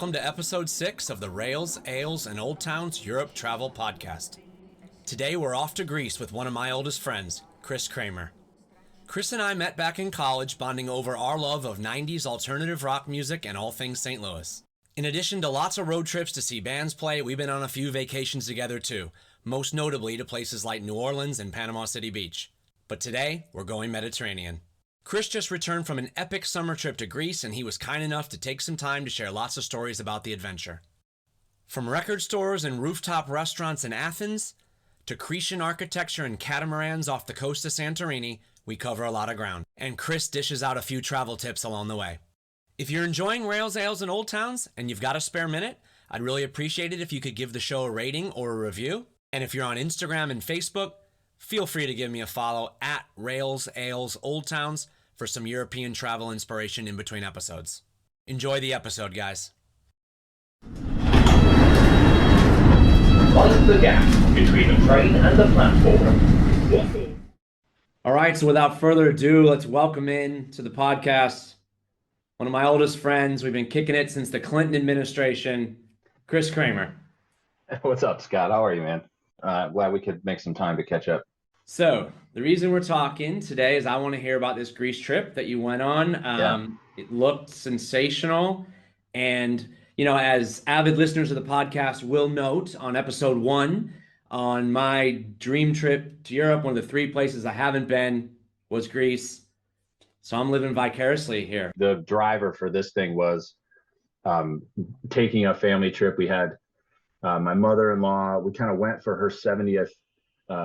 welcome to episode 6 of the Rails, Ales, and Old Towns Europe Travel Podcast. Today we're off to Greece with one of my oldest friends, Chris Kramer. Chris and I met back in college, bonding over our love of 90s alternative rock music and all things St. Louis. In addition to lots of road trips to see bands play, we've been on a few vacations together too, most notably to places like New Orleans and Panama City Beach. But today, we're going Mediterranean. Chris just returned from an epic summer trip to Greece, and he was kind enough to take some time to share lots of stories about the adventure. From record stores and rooftop restaurants in Athens, to Cretan architecture and catamarans off the coast of Santorini, we cover a lot of ground. And Chris dishes out a few travel tips along the way. If you're enjoying Rails, Ales, and Old Towns, and you've got a spare minute, I'd really appreciate it if you could give the show a rating or a review. And if you're on Instagram and Facebook, feel free to give me a follow at Rails, Ales, Old Towns for some European travel inspiration in between episodes. Enjoy the episode, guys. Mind the gap between the train and the platform. All right, so without further ado, let's welcome in to the podcast one of my oldest friends. We've been kicking it since the Clinton administration, Chris Kramer. What's up, Scott? How are you, man? Glad we could make some time to catch up. So the reason we're talking today is I want to hear about this Greece trip that you went on. It looked sensational. And, you know, as avid listeners of the podcast will note, on episode 1, on my dream trip to Europe, one of the 3 places I haven't been was Greece. So I'm living vicariously here. The driver for this thing was taking a family trip. We had my mother-in-law. We kind of went for her 70th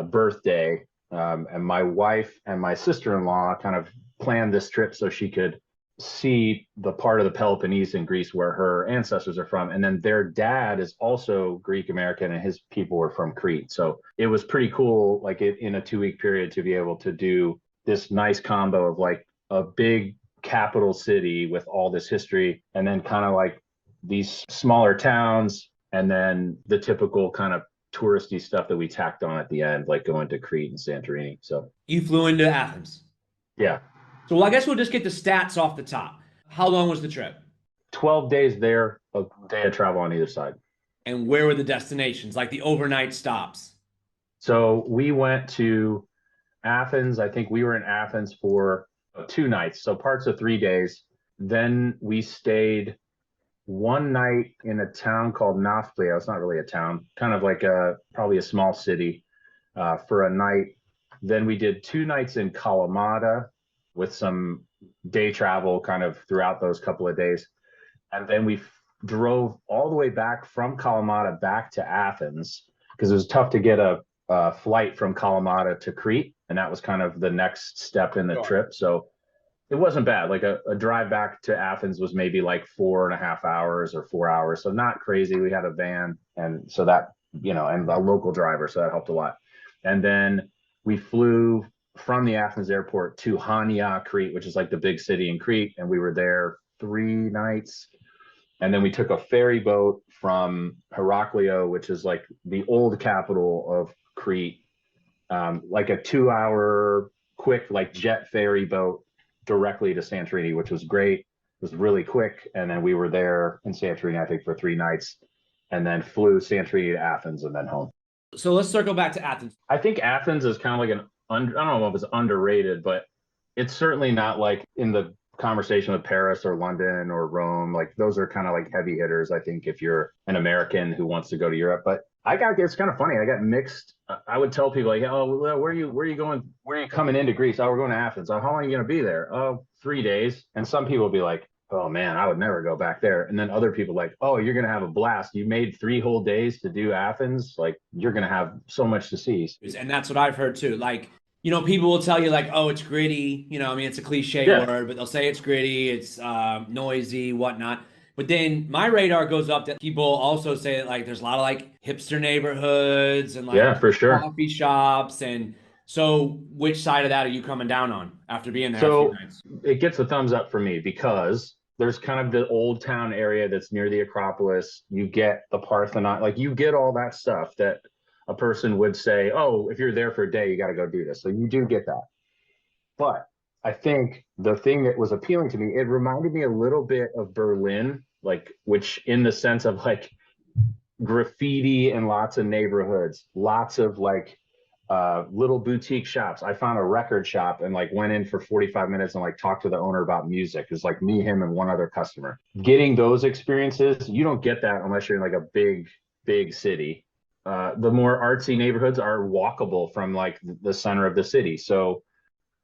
birthday, and my wife and my sister-in-law kind of planned this trip so she could see the part of the Peloponnese in Greece where her ancestors are from. And then their dad is also Greek American, and his people were from Crete. So it was pretty cool, like in a 2-week period, to be able to do this nice combo of like a big capital city with all this history, and then kind of like these smaller towns, and then the typical kind of touristy stuff that we tacked on at the end, like going to Crete and Santorini. So you flew into Athens. Yeah. So I guess we'll just get the stats off the top. How long was the trip? 12 days there, a day of travel on either side. And where were the destinations, like the overnight stops? So we went to Athens. I think we were in Athens for 2 nights, so parts of 3 days. Then we stayed 1 night in a town called Nafplio. It's not really a town, kind of like probably a small city, for a night. Then we did 2 nights in Kalamata with some day travel kind of throughout those couple of days. And then we drove all the way back from Kalamata back to Athens, because it was tough to get a flight from Kalamata to Crete. And that was kind of the next step in the trip. So it wasn't bad. Like a drive back to Athens was maybe like 4.5 hours or 4 hours. So not crazy. We had a van, and so that, you know, and a local driver. So that helped a lot. And then we flew from the Athens airport to Hania, Crete, which is like the big city in Crete. And we were there 3 nights. And then we took a ferry boat from Heraklio, which is like the old capital of Crete, like a 2-hour quick, like jet ferry boat directly to Santorini, which was great. It was really quick. And then we were there in Santorini, I think, for 3 nights, and then flew Santorini to Athens and then home. So let's circle back to Athens. I think Athens is kind of like I don't know if it's underrated, but it's certainly not like in the conversation with Paris or London or Rome. Like those are kind of like heavy hitters, I think, if you're an American who wants to go to Europe. But it's kind of funny. I got mixed. I would tell people like, oh, where are you going? Where are you coming into Greece? Oh, we're going to Athens. Oh, how long are you going to be there? Oh, 3 days. And some people will be like, oh man, I would never go back there. And then other people like, oh, you're going to have a blast. You made 3 whole days to do Athens. Like you're going to have so much to see. And that's what I've heard too. Like, you know, people will tell you like, oh, it's gritty. You know, I mean, it's a cliche word, but they'll say it's gritty, it's noisy, whatnot. But then my radar goes up that people also say that like there's a lot of like hipster neighborhoods and like for sure, coffee shops. And so which side of that are you coming down on after being there so a few nights? It gets a thumbs up for me, because there's kind of the old town area that's near the Acropolis. You get the Parthenon, like you get all that stuff that a person would say, oh, if you're there for a day, you got to go do this. So you do get that. But I think the thing that was appealing to me, it reminded me a little bit of Berlin like, which in the sense of like graffiti in lots of neighborhoods, lots of like little boutique shops. I found a record shop and like went in for 45 minutes and like talked to the owner about music. It's like me, him, and one other customer. Getting those experiences, you don't get that unless you're in like a big city. The more artsy neighborhoods are walkable from like the center of the city. So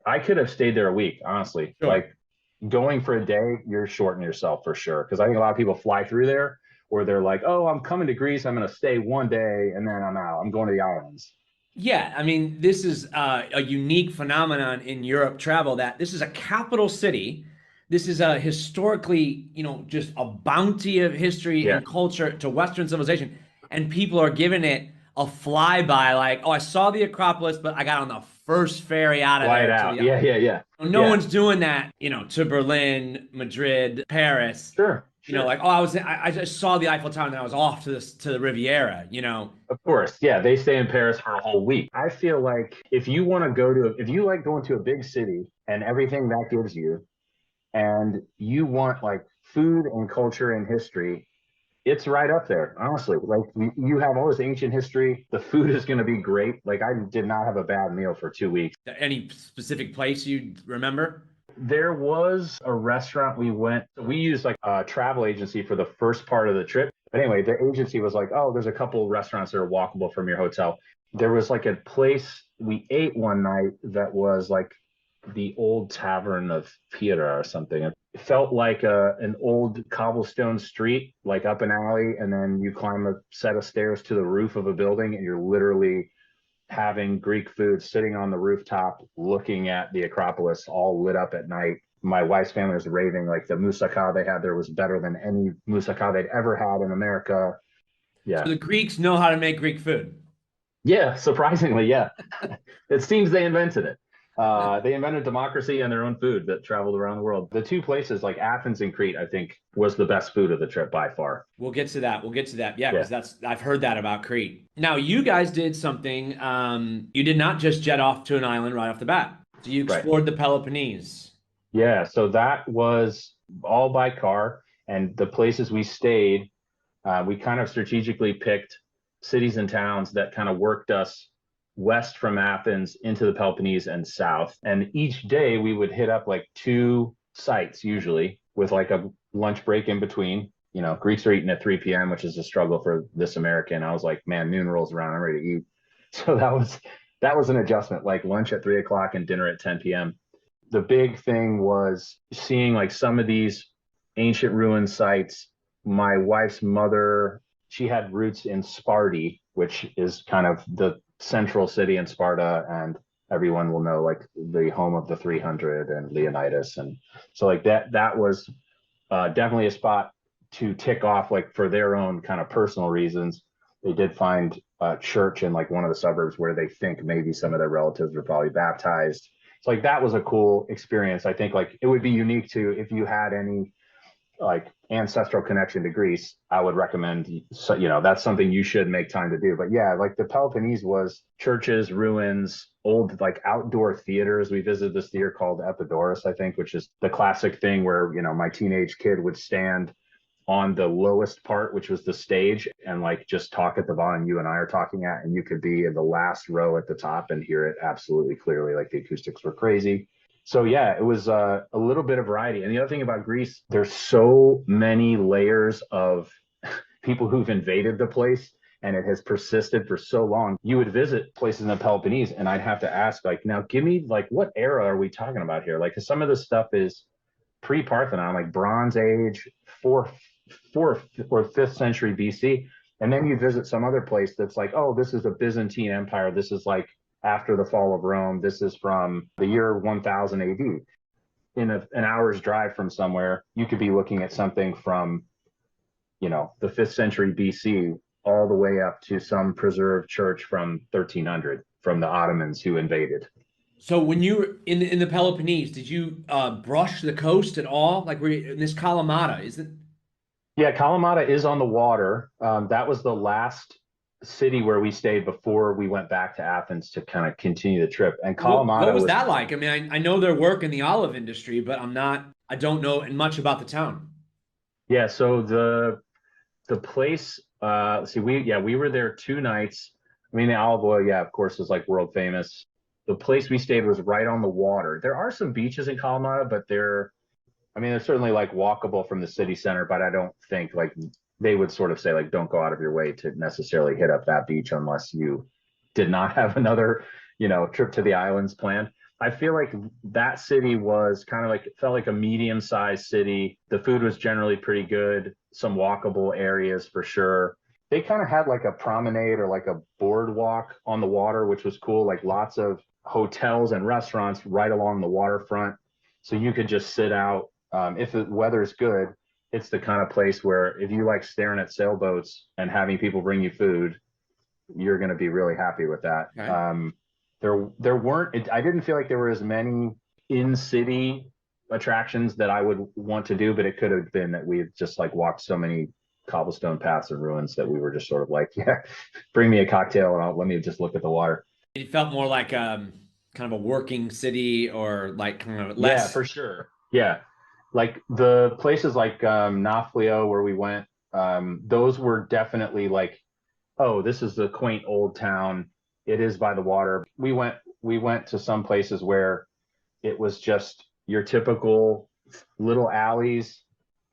I could have stayed there a week, honestly. Sure. Like going for a day, you're shorting yourself for sure. Because I think a lot of people fly through there or they're like, oh, I'm coming to Greece. I'm going to stay one day and then I'm out. I'm going to the islands. Yeah, I mean, this is a unique phenomenon in Europe travel that this is a capital city. This is a historically, just a bounty of history Yeah, and culture to Western civilization. And people are giving it a flyby, like, oh, I saw the Acropolis, but I got on the first ferry out of fly it there to out. the. Yeah. No Yeah, one's doing that, to Berlin, Madrid, Paris. sure. Like, oh, I just saw the Eiffel Tower and then I was off to the Riviera. Of course. Yeah, they stay in Paris for a whole week. I feel like if you want to if you like going to a big city and everything that gives you, and you want like food and culture and history, it's right up there, honestly. Like you have all this ancient history. The food is going to be great. Like I did not have a bad meal for 2 weeks. Any specific place you remember? There was a restaurant we went. We used like a travel agency for the first part of the trip. But anyway, the agency was like, "Oh, there's a couple of restaurants that are walkable from your hotel." There was like a place we ate one night that was like the old tavern of Pira or something. It felt like an old cobblestone street, like up an alley, and then you climb a set of stairs to the roof of a building, and you're literally having Greek food sitting on the rooftop, looking at the Acropolis, all lit up at night. My wife's family was raving like the moussaka they had there was better than any moussaka they'd ever had in America. So Yeah. the Greeks know how to make Greek food. Yeah, surprisingly, yeah. It seems they invented it. They invented democracy and their own food that traveled around the world. The two places like Athens and Crete, I think, was the best food of the trip by far. We'll get to that. We'll get to that. Yeah, Yeah, because I've heard that about Crete. Now you guys did something. You did not just jet off to an island right off the bat. So you right. explored the Peloponnese. Yeah, so that was all by car, and the places we stayed, we kind of strategically picked cities and towns that kind of worked us west from Athens into the Peloponnese and south. And each day we would hit up like two sites usually with like a lunch break in between. Greeks are eating at 3 p.m., which is a struggle for this American. I was like, man, noon rolls around, I'm ready to eat. So that was an adjustment, like lunch at 3 o'clock and dinner at 10 p.m. The big thing was seeing like some of these ancient ruin sites. My wife's mother, she had roots in Sparti, which is kind of the central city in Sparta, and everyone will know like the home of the 300 and Leonidas, and so like that was definitely a spot to tick off like for their own kind of personal reasons. They did find a church in like one of the suburbs where they think maybe some of their relatives were probably baptized. So like that was a cool experience. I think like it would be unique to if you had any like ancestral connection to Greece, I would recommend, so, that's something you should make time to do. But yeah, like the Peloponnese was churches, ruins, old like outdoor theaters. We visited this theater called Epidaurus, I think, which is the classic thing where, my teenage kid would stand on the lowest part, which was the stage, and like just talk at the bottom you and I are talking at, and you could be in the last row at the top and hear it absolutely clearly. Like the acoustics were crazy. So yeah, it was a little bit of variety. And the other thing about Greece, there's so many layers of people who've invaded the place, and it has persisted for so long. You would visit places in the Peloponnese, and I'd have to ask, like, now give me like what era are we talking about here? Like, 'cause some of this stuff is pre-Parthenon, like Bronze Age, fourth or fifth century BC. And then you visit some other place that's like, oh, this is a Byzantine Empire. This is like after the fall of Rome. This is from the year 1000 AD. In an hour's drive from somewhere, you could be looking at something from, the 5th century BC all the way up to some preserved church from 1300 from the Ottomans who invaded. So when you were in the Peloponnese, did you brush the coast at all? Like were you in this Kalamata? Is it? Yeah, Kalamata is on the water. That was the last city where we stayed before we went back to Athens to kind of continue the trip. And What Kalamata was was, that like? I mean, I know their work in the olive industry, but I don't know much about the town. Yeah, so the place, let's see, we were there 2 nights. I mean, the olive oil, yeah, of course, is like world famous. The place we stayed was right on the water. There are some beaches in Colorado, but I mean, they're certainly like walkable from the city center, but I don't think like they would sort of say like don't go out of your way to necessarily hit up that beach unless you did not have another, trip to the islands planned. I feel like that city was kind of like it felt like a medium-sized city. The food was generally pretty good, some walkable areas for sure. They kind of had like a promenade or like a boardwalk on the water, which was cool, like lots of hotels and restaurants right along the waterfront. So you could just sit out if the weather's good, it's the kind of place where if you like staring at sailboats and having people bring you food, you're going to be really happy with that. Okay. There weren't. I didn't feel like there were as many in city attractions that I would want to do, but it could have been that we had just like walked so many cobblestone paths and ruins that we were just sort of like, yeah, bring me a cocktail and let me just look at the water. It felt more like kind of a working city or like kind of Yeah, less. for sure. Yeah, like the places like Nafplio where we went, those were definitely like, oh, this is the quaint old town. It is by the water. We went to some places where it was just your typical little alleys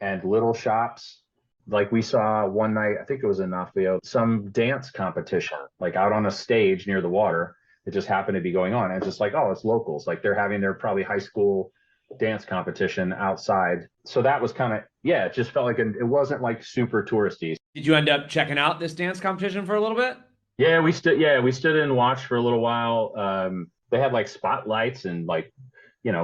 and little shops. Like we saw one night, I think it was in Nafplio, some dance competition, like out on a stage near the water. It just happened to be going on. And it's just like, oh, it's locals. Like they're having their probably high school dance competition outside. So that was kind of, yeah, it just felt like it wasn't like super touristy. Did you end up checking out this dance competition for a little bit? Yeah, we stood in and watched for a little while. They had like spotlights and like,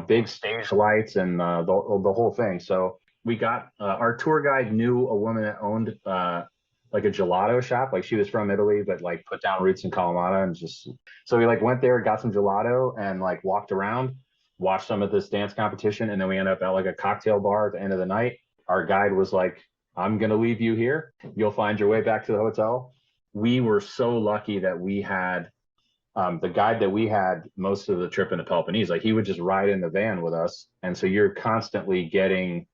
big stage lights and the whole thing. So we got our tour guide knew a woman that owned like a gelato shop. Like she was from Italy, but like put down roots in Colorado and just so we like went there, got some gelato and like walked around, watched some of this dance competition, and then we ended up at like a cocktail bar at the end of the night. Our guide was like, I'm gonna leave you here. You'll find your way back to the hotel. We were so lucky that we had the guide that we had most of the trip in the Peloponnese, like he would just ride in the van with us. And so you're constantly getting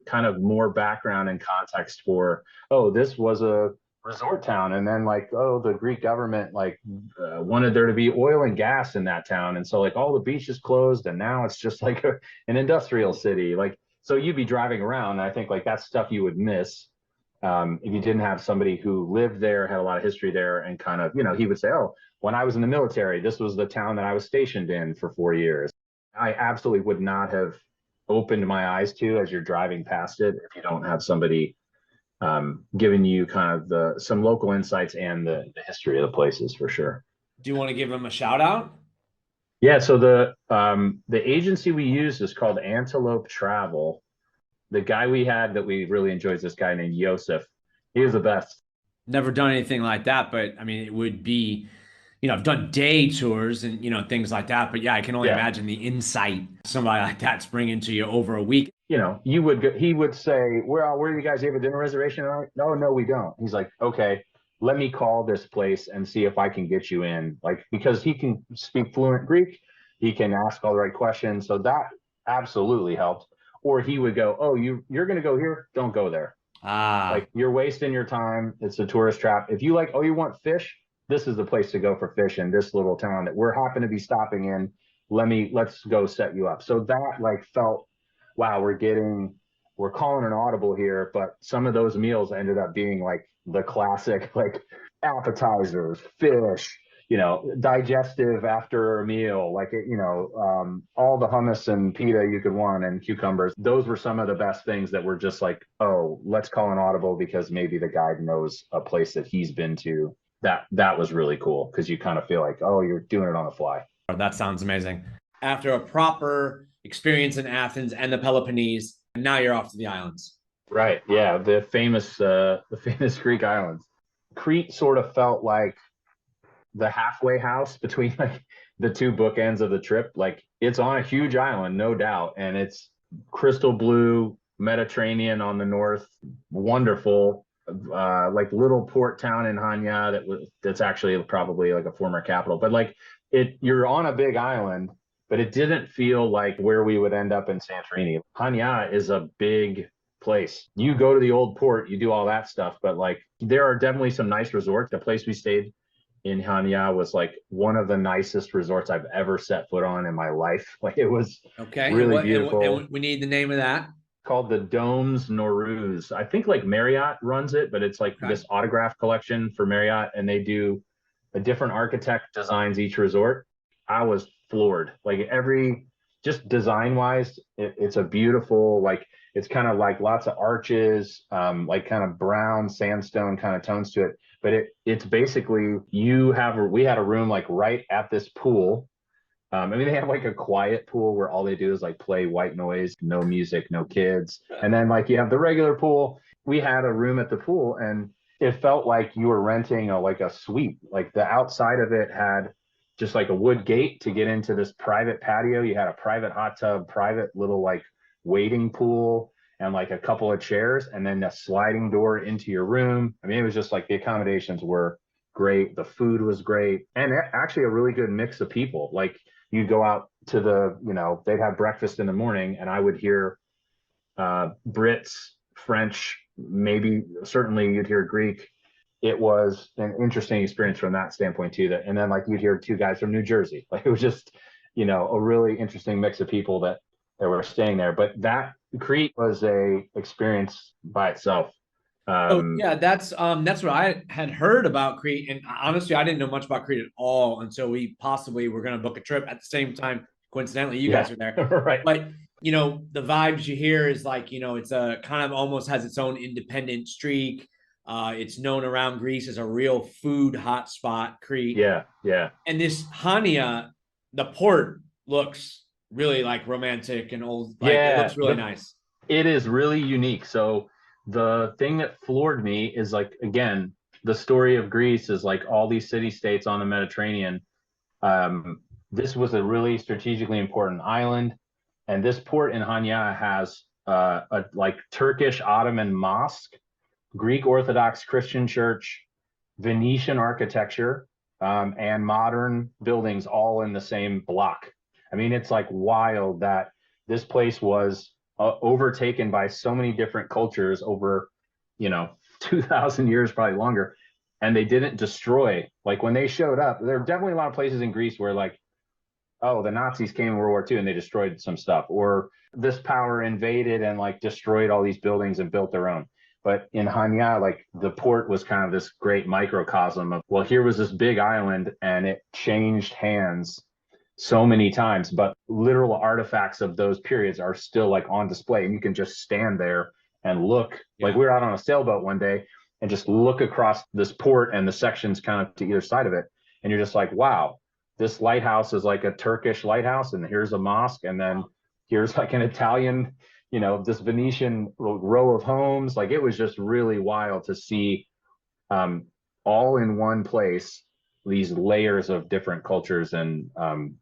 kind of more background and context for, oh, this was a resort town. And then like, oh, the Greek government like wanted there to be oil and gas in that town. And so like all the beaches closed and now it's just like an industrial city. Like, so you'd be driving around. And I think like that's stuff you would miss if you didn't have somebody who lived there, had a lot of history there, and kind of, he would say, oh, when I was in the military, this was the town that I was stationed in for 4 years. I absolutely would not have opened my eyes to as you're driving past it if you don't have somebody giving you kind of some local insights and the history of the places for sure. Do you want to give them a shout out? Yeah, so the agency we used is called Antelope Travel. The guy we had that we really enjoyed is this guy named Yosef. He was the best. Never done anything like that, but I mean, it would be, I've done day tours and, things like that. But yeah, I can only Yeah. imagine the insight somebody like that's bringing to you over a week. He would say, where do you guys have a dinner reservation? No, no, we don't. He's like, okay, let me call this place and see if I can get you in. Like, because he can speak fluent Greek, he can ask all the right questions. So that absolutely helped. Or he would go, oh, you're going to go here. Don't go there. Ah, Like you're wasting your time. It's a tourist trap. If you like, oh, you want fish? This is the place to go for fish in this little town that we're happen to be stopping in. Let's go set you up. So that like felt, wow, we're calling an audible here, but some of those meals ended up being like the classic, like appetizers, fish, digestive after a meal, like all the hummus and pita you could want and cucumbers. Those were some of the best things that were just like, oh, let's call an audible because maybe the guide knows a place that he's been to. That was really cool because you kind of feel like, oh, you're doing it on the fly. that sounds amazing. After a proper experience in Athens and the Peloponnese, now you're off to the islands. Right. Yeah. The famous Greek islands. Crete sort of felt like the halfway house between like the two bookends of the trip. Like it's on a huge island, no doubt, and it's crystal blue Mediterranean on the north, wonderful. Like little port town in Hanya that's actually probably like a former capital, but like you're on a big island, but it didn't feel like where we would end up in Santorini. Hanya is a big place. You go to the old port, you do all that stuff, but like there are definitely some nice resorts. The place we stayed in Hania was like one of the nicest resorts I've ever set foot on in my life. Like it was Okay. really And beautiful. we need the name of that. Called the Domes Noruz. I think like Marriott runs it, but it's like Okay. this autograph collection for Marriott, and they do a different architect designs each resort. I was floored. Like every, just design wise, it's a beautiful, like it's kind of like lots of arches, like kind of brown sandstone kind of tones to it. But it's basically we had a room like right at this pool. I mean, they have like a quiet pool where all they do is like play white noise, no music, no kids. And then like you have the regular pool. We had a room at the pool, and it felt like you were renting like a suite. Like the outside of it had just like a wood gate to get into this private patio. You had a private hot tub, private little like wading pool, and like a couple of chairs, and then a sliding door into your room. I mean, it was just like the accommodations were great. The food was great, and actually a really good mix of people. Like you'd go out to they'd have breakfast in the morning, and I would hear Brits, French, maybe certainly you'd hear Greek. It was an interesting experience from that standpoint too. And then like you'd hear two guys from New Jersey. Like it was just, a really interesting mix of people that were staying there. But that Crete was a experience by itself. Oh yeah, that's what I had heard about Crete, and honestly, I didn't know much about Crete at all until we possibly were going to book a trip at the same time. Coincidentally, you Yeah, guys are there, right. but the vibes you hear is like it's a kind of almost has its own independent streak. It's known around Greece as a real food hotspot, Crete, Yeah, yeah, and this Hania, the port looks really like romantic and old. Like it yeah. looks really nice. It is really unique. So the thing that floored me is like again, the story of Greece is like all these city states on the Mediterranean. Um, this was a really strategically important island, and this port in Hania has a like Turkish Ottoman mosque, Greek Orthodox Christian church, Venetian architecture, and modern buildings all in the same block. I mean, it's like wild that this place was overtaken by so many different cultures over, you know, 2,000 years, probably longer. And they didn't destroy. Like when they showed up, there are definitely a lot of places in Greece where, like, oh, the Nazis came in World War II and they destroyed some stuff, or this power invaded and like destroyed all these buildings and built their own. But in Hanya, like the port was kind of this great microcosm of, well, here was this big island and it changed hands so many times, but literal artifacts of those periods are still like on display. And you can just stand there and look. Like Yeah. we were out on a sailboat one day and just look across this port and the sections kind of to either side of it. And you're just like, wow, this lighthouse is like a Turkish lighthouse, and here's a mosque, and then here's like an Italian, this Venetian row of homes. Like it was just really wild to see um, all in one place these layers of different cultures and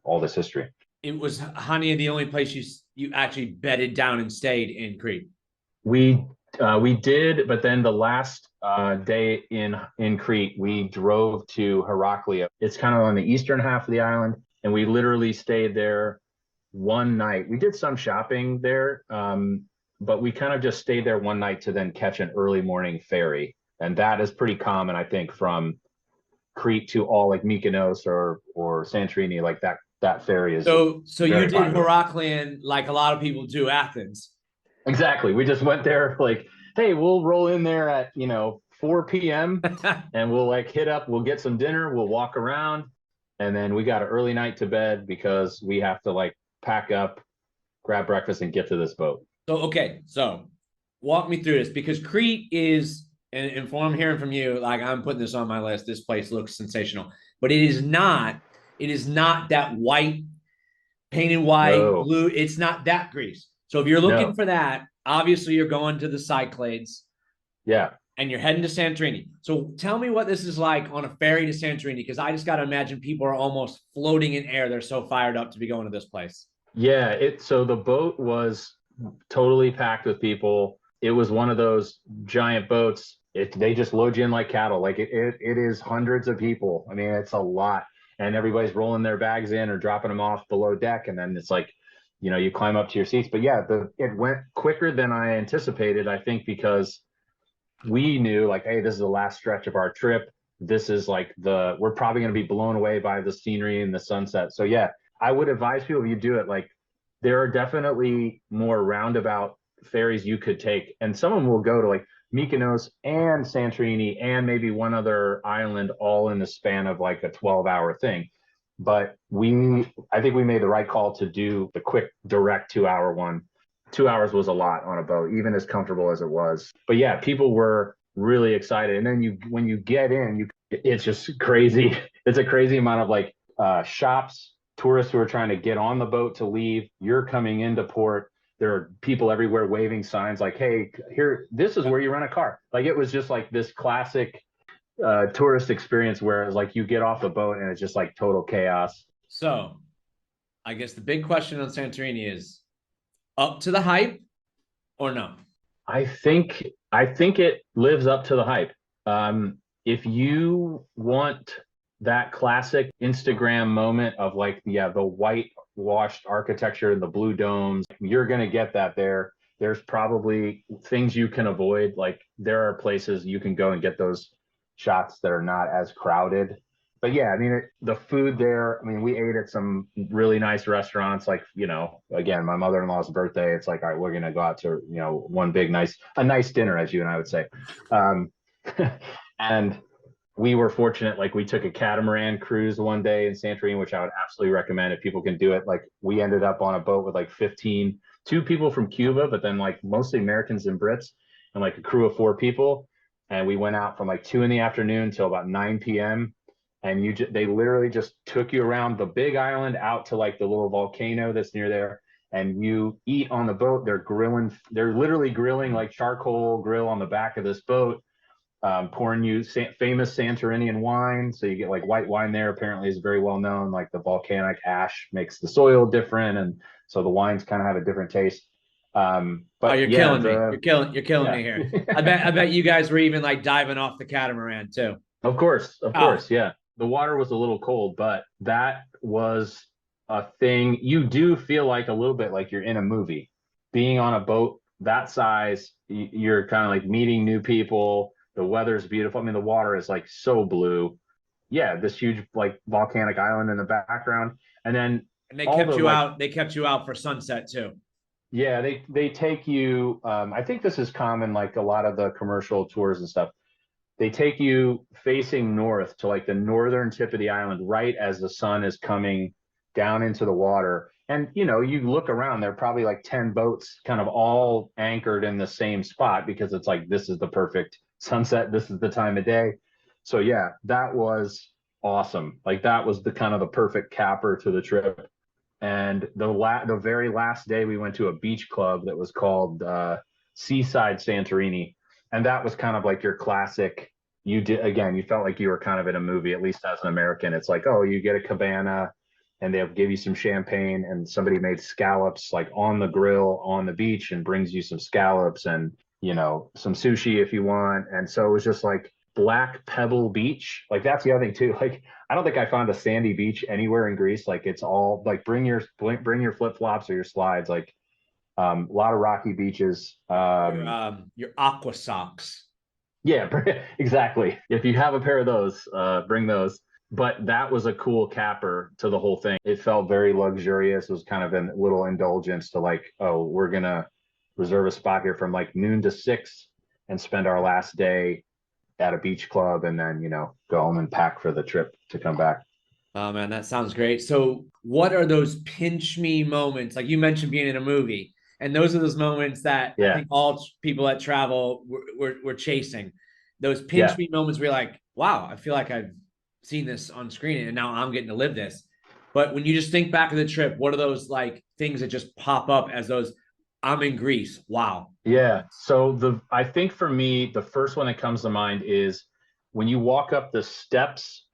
all this history. It was Hania the only place you actually bedded down and stayed in Crete. We did, but then the last day in Crete, we drove to Heraclea. It's kind of on the eastern half of the island, and we literally stayed there one night. We did some shopping there, but we kind of just stayed there one night to then catch an early morning ferry, and that is pretty common, I think, from Crete to all like Mykonos or Santorini. Like that ferry is So you very did popular. Heraclean like a lot of people do Athens. Exactly. We just went there like, hey, we'll roll in there at, 4 p.m. and we'll like hit up, we'll get some dinner, we'll walk around, and then we got an early night to bed because we have to like pack up, grab breakfast, and get to this boat. So walk me through this because Crete is, and from what I'm hearing from you, like I'm putting this on my list. This place looks sensational, but it is not. It is not that white, painted white, No, blue. It's not that Greece. So if you're looking no. for that, obviously you're going to the Cyclades Yeah. and you're heading to Santorini. So tell me what this is like on a ferry to Santorini, because I just got to imagine people are almost floating in air. They're so fired up to be going to this place. Yeah. So the boat was totally packed with people. It was one of those giant boats. They just load you in like cattle. Like it is hundreds of people. I mean, it's a lot. And everybody's rolling their bags in or dropping them off below deck. And then it's like you climb up to your seats. But yeah, it went quicker than I anticipated, I think, because we knew like, hey, this is the last stretch of our trip. This is like we're probably going to be blown away by the scenery and the sunset. So yeah, I would advise people, if you do it, like there are definitely more roundabout ferries you could take, and some of them will go to like Mykonos and Santorini and maybe one other island all in the span of like a 12-hour thing. But I think we made the right call to do the quick direct 2-hour one. 2 hours was a lot on a boat, even as comfortable as it was. But yeah, people were really excited. And then when you get in, it's just crazy. It's a crazy amount of like shops, tourists who are trying to get on the boat to leave. You're coming into port. There are people everywhere waving signs like, hey, here, this is where you rent a car. Like it was just like this classic tourist experience where it's like you get off the boat and it's just like total chaos. So I guess the big question on Santorini is up to the hype or no? I think it lives up to the hype. If you want that classic Instagram moment of like the whitewashed architecture and the blue domes, you're gonna get that there. There's probably things you can avoid. Like there are places you can go and get those shots that are not as crowded. But yeah, I mean, the food there, I mean, we ate at some really nice restaurants. Like, again, my mother-in-law's birthday. It's like, all right, we're going to go out to, one big, a nice dinner, as you and I would say. Um, and we were fortunate, like we took a catamaran cruise one day in Santorini, which I would absolutely recommend if people can do it. Like we ended up on a boat with like 2 people from Cuba, but then like mostly Americans and Brits and like a crew of 4 people. And we went out from like 2 in the afternoon till about 9 p.m. And they literally just took you around the big island out to like the little volcano that's near there. And you eat on the boat. They're literally grilling like charcoal grill on the back of this boat, pouring you famous Santorinian wine. So you get like white wine there, apparently is very well known. Like the volcanic ash makes the soil different. And so the wines kind of have a different taste. Oh, But you're yeah, killing me. You're killing me here. I bet you guys were even like diving off the catamaran too. Of course, yeah. The water was a little cold, but that was a thing. You do feel like a little bit like you're in a movie. Being on a boat that size, you're kind of like meeting new people. The weather's beautiful. I mean, the water is like so blue. Yeah, this huge like volcanic island in the background. And then And they all kept the you like out. They kept you out for sunset too. yeah, they take you I think this is common like a lot of the commercial tours and stuff. They take you facing north to like the northern tip of the island right as the sun is coming down into the water. And you look around, there are probably like 10 boats kind of all anchored in the same spot because it's like this is the perfect sunset, this is the time of day. So yeah, that was awesome. Like that was the kind of the perfect capper to the trip. And the very last day we went to a beach club that was called Seaside Santorini, and that was kind of like your classic. You felt like you were kind of in a movie, at least as an American. It's like, oh, you get a cabana and they'll give you some champagne and somebody made scallops like on the grill on the beach and brings you some scallops and some sushi if you want. And so it was just like black pebble beach. Like that's the other thing too. Like I don't think I found a sandy beach anywhere in Greece. Like it's all like bring your flip-flops or your slides. Like a lot of rocky beaches. Your aqua socks. Yeah, exactly. If you have a pair of those, bring those. But that was a cool capper to the whole thing. It felt very luxurious. It was kind of a little indulgence to like, oh, we're gonna reserve a spot here from like noon to 6 and spend our last day at a beach club and then, go home and pack for the trip to come back. Oh man, that sounds great. So, what are those pinch me moments? Like you mentioned being in a movie, and those are those moments that I Yeah. think all people that travel were chasing. Those pinch Yeah. me moments where you're like, wow, I feel like I've seen this on screen and now I'm getting to live this. But when you just think back of the trip, what are those like things that just pop up as those I'm in Greece? Wow. Yeah. So I think for me, the first one that comes to mind is when you walk up the steps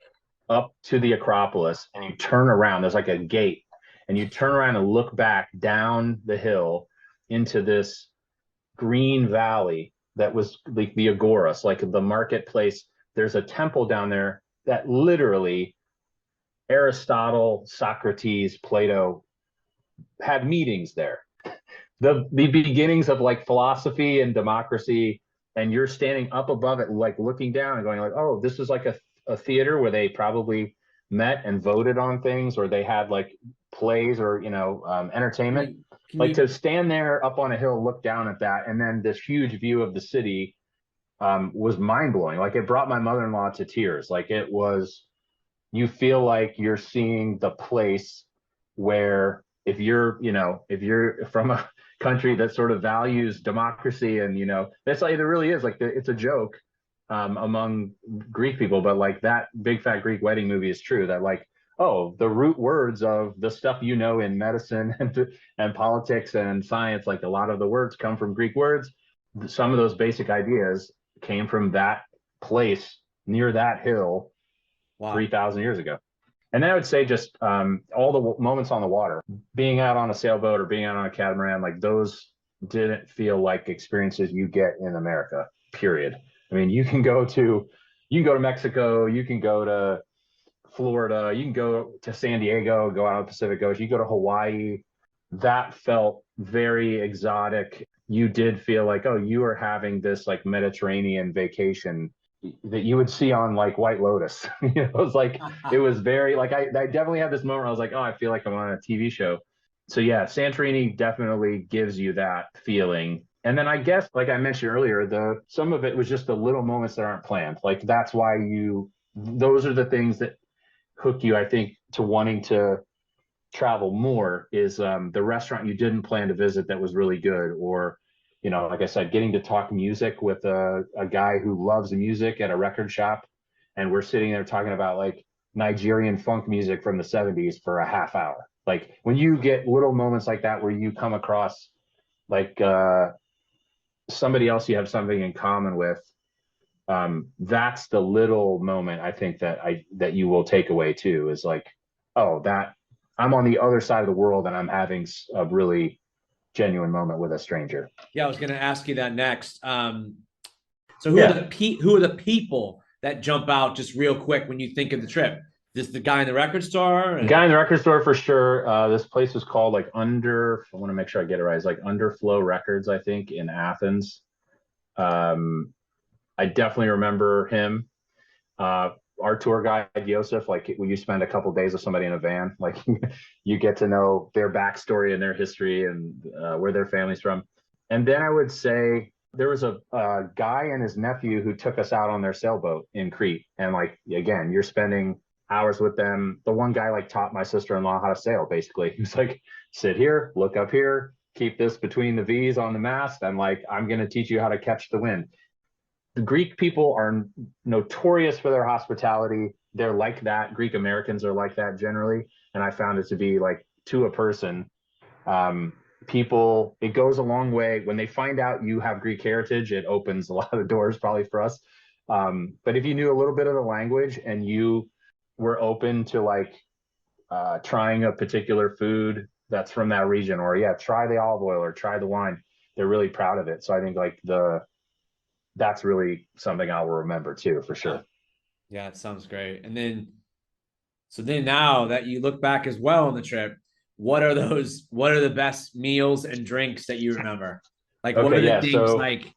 up to the Acropolis and you turn around, there's like a gate, and you turn around and look back down the hill into this green valley that was like the Agora, so like the marketplace. There's a temple down there that literally Aristotle, Socrates, Plato had meetings there. The beginnings of like philosophy and democracy, and you're standing up above it, like looking down and going like, oh, this is like a theater where they probably met and voted on things, or they had like plays or entertainment. Like to stand there up on a hill, look down at that, and then this huge view of the city was mind blowing. Like it brought my mother-in-law to tears. Like it was, you feel like you're seeing the place where if you're from a country that sort of values democracy and that's like, it really is like it's a joke among Greek people, but like that Big Fat Greek Wedding movie is true, that like, oh, the root words of the stuff in medicine and politics and science, like a lot of the words come from Greek words. Some of those basic ideas came from that place near that hill. Wow. 3,000 years ago. And then I would say just all the moments on the water, being out on a sailboat or being out on a catamaran, like those didn't feel like experiences you get in America, period. I mean, you can go to Mexico, you can go to Florida, you can go to San Diego, go out on the Pacific Coast, you go to Hawaii. That felt very exotic. You did feel like, oh, you are having this like Mediterranean vacation that you would see on like White Lotus. It was like, it was very like, I definitely had this moment where I was like, oh, I feel like I'm on a TV show. So yeah, Santorini definitely gives you that feeling. And then I guess, like I mentioned earlier, some of it was just the little moments that aren't planned. Like that's why those are the things that hook you, I think, to wanting to travel more, is the restaurant you didn't plan to visit that was really good, or like I said, getting to talk music with a guy who loves music at a record shop, and we're sitting there talking about like Nigerian funk music from the 70s for a half hour. Like when you get little moments like that where you come across like somebody else you have something in common with, that's the little moment I think that you will take away too, is like, oh, that I'm on the other side of the world and I'm having a really genuine moment with a stranger. Yeah, I was going to ask you that next. So who are the people that jump out just real quick when you think of the trip? This the guy in the record store? The guy in the record store for sure. This place was called like I want to make sure I get it right. It's like Underflow Records, I think, in Athens. I definitely remember him. Our tour guide, Joseph, like when you spend a couple of days with somebody in a van, like you get to know their backstory and their history and where their family's from. And then I would say there was a guy and his nephew who took us out on their sailboat in Crete. And like, again, you're spending hours with them. The one guy like taught my sister-in-law how to sail, basically. He was like, sit here, look up here, keep this between the V's on the mast. And like, I'm going to teach you how to catch the wind. The Greek people are notorious for their hospitality. They're like that. Greek Americans are like that generally. And I found it to be like, to a person, people, it goes a long way. When they find out you have Greek heritage, it opens a lot of doors probably for us. But if you knew a little bit of the language and you were open to like trying a particular food that's from that region, or try the olive oil or try the wine, they're really proud of it. So I think like that's really something I will remember too, for sure. Yeah, it sounds great. And then, so then now that you look back as well on the trip, what are the best meals and drinks that you remember? Like, what are the things so like?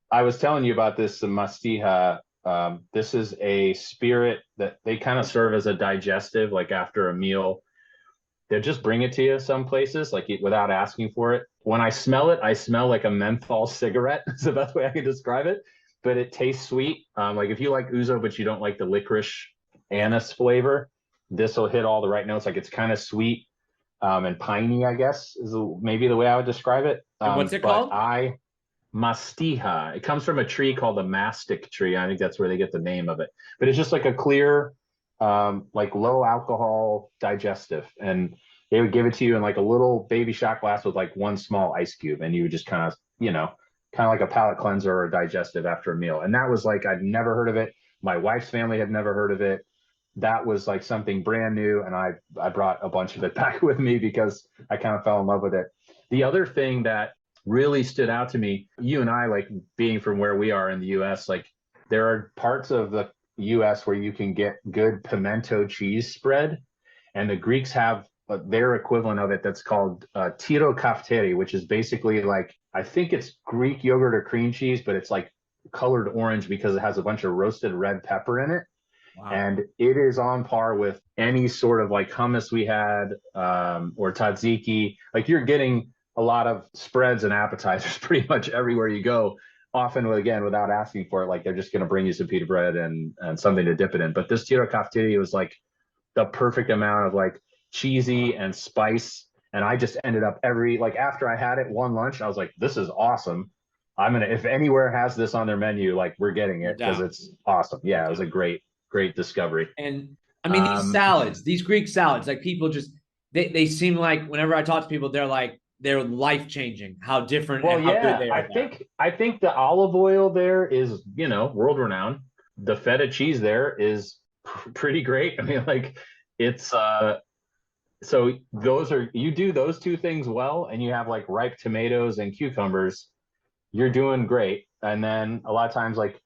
I was telling you about this mastiha. This is a spirit that they kind of serve as a digestive, like after a meal. They'll just bring it to you some places, like without asking for it. When I smell it, I smell like a menthol cigarette. It's the best way I can describe it. But it tastes sweet. Like if you like ouzo, but you don't like the licorice anise flavor, this will hit all the right notes. Like it's kind of sweet and piney, I guess, is maybe the way I would describe it. And what's it called? Mastiha. It comes from a tree called the mastic tree. I think that's where they get the name of it. But it's just like a clear, like low alcohol digestive, and they would give it to you in like a little baby shot glass with like one small ice cube, and you would just kind of like a palate cleanser or a digestive after a meal. And that was like, I'd never heard of it. My wife's family had never heard of it. That was like something brand new, and I brought a bunch of it back with me because I kind of fell in love with it. The other thing that really stood out to me, you and I, like being from where we are in the US, like there are parts of the US where you can get good pimento cheese spread, and the Greeks have their equivalent of it that's called tiro kafteri, which is basically like, I think it's Greek yogurt or cream cheese, but it's like colored orange because it has a bunch of roasted red pepper in it. Wow. And it is on par with any sort of like hummus we had, or tzatziki. Like you're getting a lot of spreads and appetizers pretty much everywhere you go. Often, again, without asking for it, like they're just going to bring you some pita bread and something to dip it in. But this tiro kaftiri was like the perfect amount of like cheesy and spice. And I just ended up like after I had it one lunch, I was like, this is awesome. If anywhere has this on their menu, like we're getting No it because doubt. it's awesome. No Yeah, it was a doubt. great discovery. And I mean, these salads, these Greek salads, like people just, they seem like whenever I talk to people, they're life changing. How different Well, and how good yeah, they are there. I think the olive oil there is, world renowned. The feta cheese there is pretty great. I mean, like it's so you do those two things well, and you have like ripe tomatoes and cucumbers, you're doing great. And then a lot of times like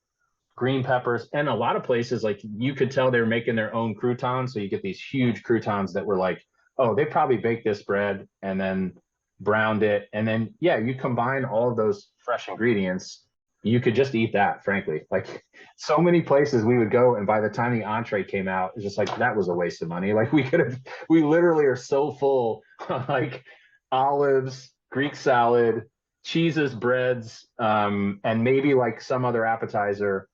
green peppers, and a lot of places like you could tell they're making their own croutons. So you get these huge croutons that were like, oh, they probably baked this bread and then browned it. And then, yeah, you combine all of those fresh ingredients. You could just eat that, frankly. Like so many places we would go, and by the time the entree came out, it's just like that was a waste of money. Like we literally are so full on like olives, Greek salad, cheeses, breads, and maybe like some other appetizer,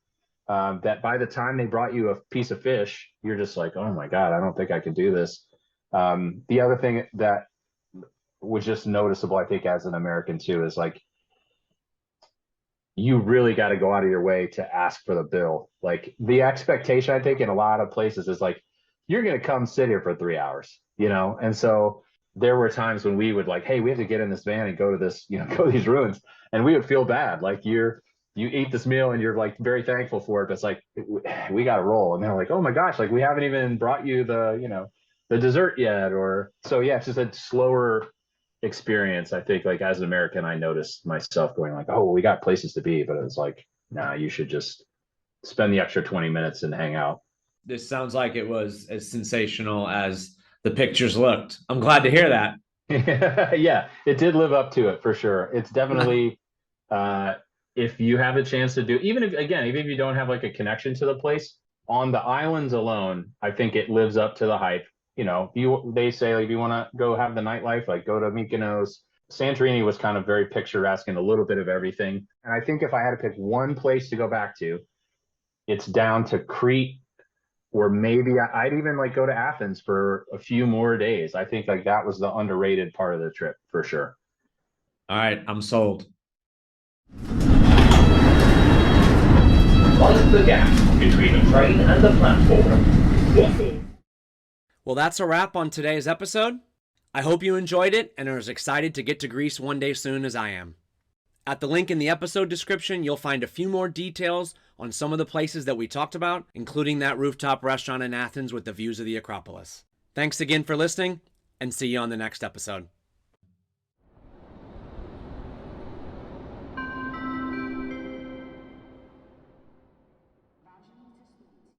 that by the time they brought you a piece of fish, you're just like, oh my God, I don't think I can do this. The other thing that was just noticeable, I think, as an American too, is like, you really got to go out of your way to ask for the bill. Like the expectation, I think, in a lot of places is like, you're going to come sit here for 3 hours, And so there were times when we would like, hey, we have to get in this van and go to this, go to these ruins. And we would feel bad. Like you eat this meal and you're like very thankful for it. But it's like, we got to roll. And they're like, oh my gosh, like we haven't even brought you the dessert yet. Or so, yeah, it's just a slower experience. I think like as an American, I noticed myself going like, oh, well, we got places to be, but it was like, nah, you should just spend the extra 20 minutes and hang out. This sounds like it was as sensational as the pictures looked. I'm glad to hear that. Yeah, it did live up to it for sure. It's definitely, if you have a chance to do, even if you don't have like a connection to the place, on the islands alone, I think it lives up to the hype. They say like if you want to go have the nightlife, like go to Mykonos. Santorini was kind of very picturesque and a little bit of everything. And I think if I had to pick one place to go back to, it's down to Crete, or maybe I'd even like go to Athens for a few more days. I think like that was the underrated part of the trip for sure. All right, I'm sold. Mind the gap between the train and the platform. This is. Well, that's a wrap on today's episode. I hope you enjoyed it and are as excited to get to Greece one day soon as I am. At the link in the episode description, you'll find a few more details on some of the places that we talked about, including that rooftop restaurant in Athens with the views of the Acropolis. Thanks again for listening, and see you on the next episode.